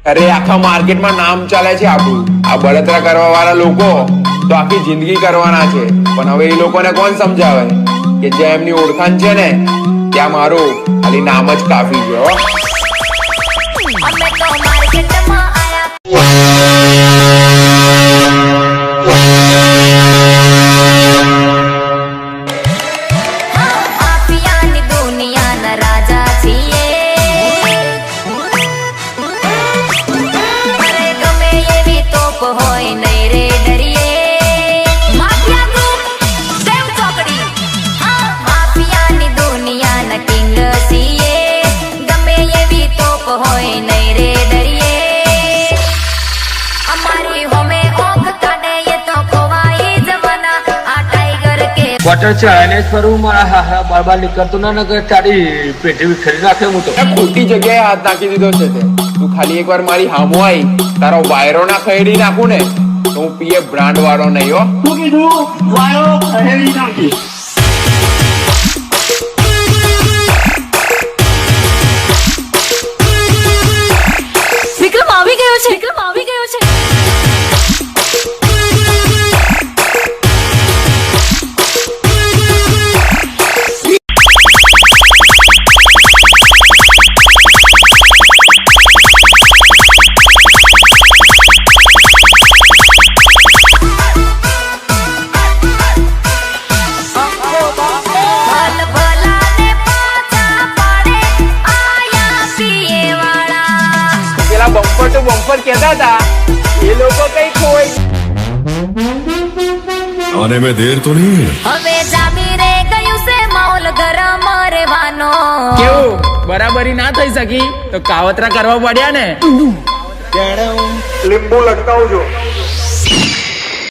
અરે આખા માર્કેટમાં નામ ચાલે છે આપણું. આ બળતરા કરવા વાળા લોકો તો આખી જિંદગી કરવાના છે, પણ હવે એ લોકોને કોણ સમજાવે કે જ્યાં એમની ઓળખાણ છે ને ત્યાં મારું ખાલી નામ જ કાફી છે. હો અમે તો માર્કેટમાં આયા માફિયાની દુનિયાના રાજા છીએ. અરે ગમે એવી તોપ હોય નહીં રે ડરીએ. માફિયા ગ્રુપ સેવ ચોકડી. માફિયાની દુનિયાના કિંગ છીએ. ગમે એવી તોપ હોય નહીં રે ડરીએ. અમારી હોમે ઓખ કાઢે એ તો ખોવાઈ જવાના. આ ટાઈગર કે ક્વાર્ટર ચડાઈને જ ફરું. મારા હારા બાર નીકળતું ના નગર તારી પેટી વિખરી નાખે હું તો. ખોટી જગ્યાએ હાથ નાખી દીધો છે તે. તું ખાલી એકવાર મારી હામો આવી તારો વાયરો ના ખરીદી નાખું ને તો હું પીએ બ્રાન્ડ વાળો નહીં. હો શું કીધું? વાયો ખહેડી નાખી. વિક્રમ આવી ગયો છે. વિક્રમ આવી ગયો છે. ભલ ભલાને પાછા પાડે આયા પીએ વાળા. પેલા બમ્પર ટુ બમ્પર કહેતા હતા એ લોકો કઈ ખોઈ. आने में देर तो नहीं है? હવે જામી રે ગયું છે માહોલ ગરમ રહેવાનો. કેવું બરાબરી ના થઈ શકી તો કાવતરા કરવા પડ્યા ને. લીંબુ લટકાવજો.